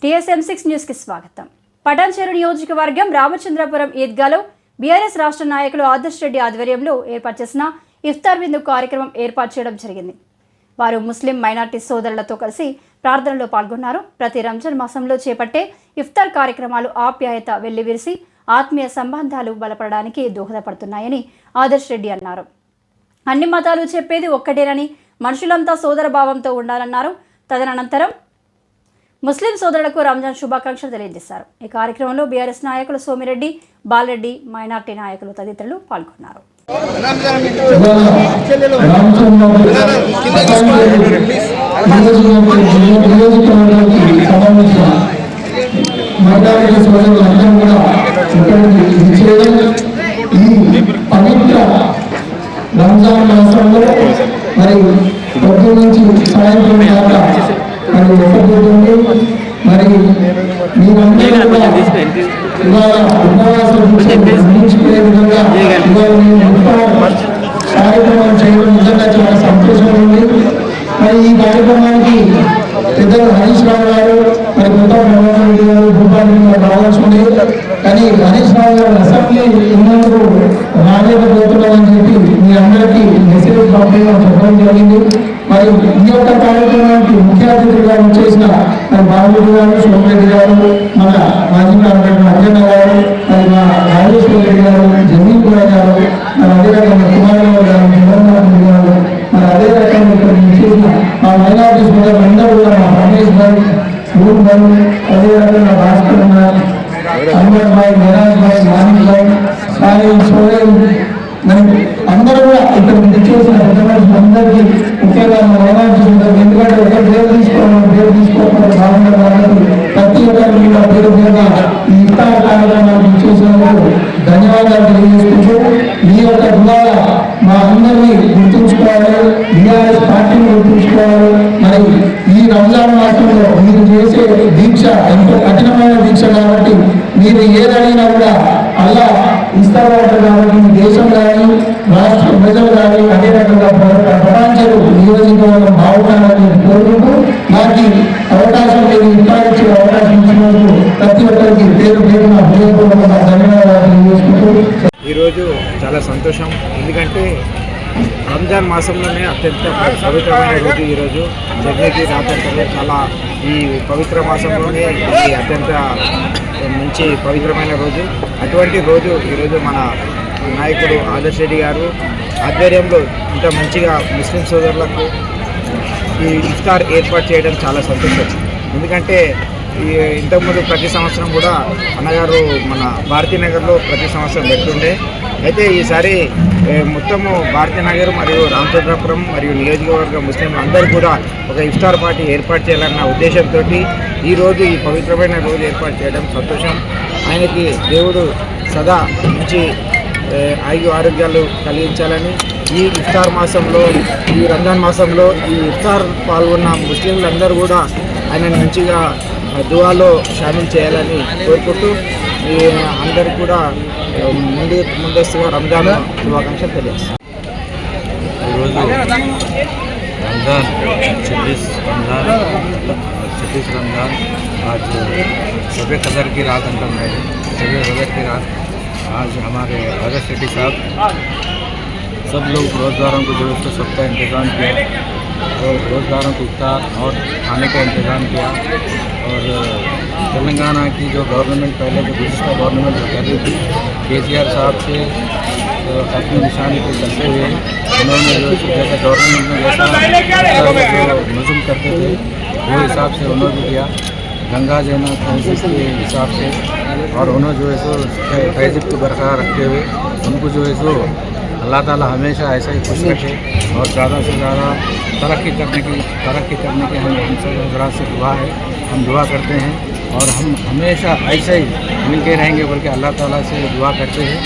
TSM6 news కి స్వాగతం. పటాన్చెరు నియోజకవర్గం రామచంద్రపురం ఈద్గాలో బీఆర్ఎస్ రాష్ట్ర నాయకులు ఆదర్శ్ రెడ్డి ఆధ్వర్యంలో ఏర్పాటు చేసిన ఇఫ్తార్ విందు కార్యక్రమం ఏర్పాటు చేయడం జరిగింది. వారు ముస్లిం మైనార్టీ సోదరులతో కలిసి ప్రార్థనలో పాల్గొన్నారు. ప్రతి రంజాన్ మాసంలో చేపట్టే ఇఫ్తార్ కార్యక్రమాలు ఆప్యాయత వెల్లివిరిసి ఆత్మీయ సంబంధాలు బలపడడానికి దోహదపడుతున్నాయని ఆదర్శ్ రెడ్డి అన్నారు. అన్ని మతాలు చెప్పేది ఒక్కటేనని, మనుషులంతా సోదర భావంతో ఉండాలన్నారు. తదనంతరం ముస్లిం సోదరులకు రంజాన్ శుభాకాంక్షలు తెలియజేశారు. ఈ కార్యక్రమంలో బీఆర్ఎస్ నాయకులు సోమిరెడ్డి, బాలరెడ్డి, మైనార్టీ నాయకులు తదితరులు పాల్గొన్నారు. రంజాన్ మాసంలో మరి పొద్దు నుంచి సాయంత్రం దాకా మరి ఒక్కబోతుంది. మరి మీరందరూ కూడా ఇవాళ ఉపవాసం అందించుకునే విధంగా ఇవాళ కార్యక్రమం చేయడం నిజంగా చాలా సంతోషంగా ఉంది. మరి ఈ కార్యక్రమానికి పెద్దలు హరీష్ రావు గారు, మరి కొత్త రెడ్డి గారు, భూపాల్ రావాల్సి ఉంది. కానీ హరీష్ రావు గారు అసెంబ్లీ ఉన్నందుకు రాలేకపోతున్నామని చెప్పి మీ అందరికీ మెసేజ్ పంపించడం చెప్పడం జరిగింది. మరి ఈ యొక్క కార్యక్రమానికి ముఖ్య అతిథిగా వచ్చేసిన మరి బాలరెడ్డి గారు, సోమిరెడ్డి గారు, మన మాజీ కార్పొరేటర్ అర్జన్న గారు, మరి మా రాజేశ్వర రెడ్డి గారు, జమీన్ కూడా గారు, మరి అదే రకంగా కుమారరావు గారు, జగన్మోహన్ రెడ్డి గారు, మరి అదే రకంగా ఇక్కడ చేసిన మా మైనార్టీ సోదరులు అందరూ కూడా మా రమేష్ భాయ్, సూర్ భాయ్, అదే రకంగా భాస్కర్ భాయ్, అహ్మద్ భాయ్, మెరాజ్ భాయ్, మానిక్ భాయ్, సాహిల్, సోహెల్, మరి అందరూ కూడా ఇక్కడ చేసిన పెద్ద మనుషులందరికీ ముఖ్యంగా మైనార్టీ సోదరులు, ఎందుకంటే ఒక పేరు తీసుకోవడం బాగుంటుంది. ప్రతి ఒక్కరికి కూడా పేరు మీద ఈ ఇఫ్తార్ కార్యక్రమాన్ని చేసినందుకు ధన్యవాదాలు తెలియజేసుకుంటూ మీ యొక్క ద్వారా మా అందరినీ గుర్తుంచుకోవాలి, బీఆర్ఎస్ పార్టీని గుర్తుంచుకోవాలి. మరి ఈ రంజాన్ మాసంలో మీరు చేసే దీక్ష ఎంతో కఠినమైన దీక్ష కాబట్టి మీరు ఏదైనా కూడా అలా ఇస్తారు కాబట్టి ఈ దేశం కానీ రాష్ట్ర ప్రజలు కానీ అదే రకంగా పటాన్చెరు నియోజకవర్గం బాగుండాలని కోరుకుంటూ నాకు అవకాశం లేదు ఇచ్చే అవకాశం ఇచ్చినందుకు ప్రతి ఒక్కరికి పేరు పేరున హృదయపూర్వక ధన్యవాదాలు తెలియజేసుకుంటూ ఈరోజు చాలా సంతోషం. ఎందుకంటే రంజాన్ మాసంలోనే అత్యంత పవిత్రమైన రోజు ఈరోజు. జగ్నేకి రాత్రంటే చాలా ఈ పవిత్ర మాసంలోనే ఇది అత్యంత మంచి పవిత్రమైన రోజు. అటువంటి రోజు ఈరోజు మన నాయకుడు ఆదర్శ్ రెడ్డి గారు ఆధ్వర్యంలో ఇంత మంచిగా ముస్లిం సోదరులకు ఈ ఇఫ్తార్ ఏర్పాటు చేయడం చాలా సంతోషం. ఎందుకంటే ఇంతకుముందు ప్రతి సంవత్సరం కూడా అన్నగారు మన భారతీనగర్లో ప్రతి సంవత్సరం పెడుతుండే. అయితే ఈసారి మొత్తము భారతీనగర్ మరియు రామచంద్రపురం మరియు నియోజకవర్గ ముస్లింలు అందరూ కూడా ఒక ఇఫ్తార్ పార్టీ ఏర్పాటు చేయాలన్న ఉద్దేశంతో ఈరోజు ఈ పవిత్రమైన రోజు ఏర్పాటు చేయడం సంతోషం. ఆయనకి దేవుడు సదా మంచి ఆరోగ్యాలు కలిగించాలని, ఈ ఇఫ్తార్ మాసంలో, ఈ రంజాన్ మాసంలో ఈ ఇఫ్తార్ పాల్గొన్న ముస్లింలందరూ కూడా ఆయన మంచిగా దువాలో షామిల్ చేయాలని కోరుకుంటూ అందరికీ కూడా ముందస్తుగా రంజాన్ శుభాకాంక్షలు తెలియజేస్తాం. ఈరోజు రంజాన్ 26 रमज़ान आज शब कदर की रात अंतम है। शब कदर की रात आज हमारे आदर्श रेड्डी साहब सब लोग रोज़गारों को जो है सबका इंतज़ाम किया और रोज़गारों को इफ्तार और खाने का इंतज़ाम किया। और तेलंगाना की जो गवर्नमेंट पहले जो गुज़िश्ता गवर्नमेंट कर रही थी KCR साहब से अपनी निशानी को करते हुए उन्होंने जो जैसे गवर्नमेंट में जैसा नज़म करते थे वो हिसाब से उन्होंने किया, गंगा जमुना तहजीब के हिसाब से। और उन्होंने जो है सो तहजीब को बरकरार रखते हुए उनको जो है सो अल्लाह ताला हमेशा ऐसा ही खुश रखे और ज़्यादा से ज़्यादा तरक्की करने की हम सब हज़रात से दुआ है, हम दुआ करते हैं और हम हमेशा ऐसे ही मिलके रहेंगे बल्कि अल्लाह ताला से दुआ करते हैं।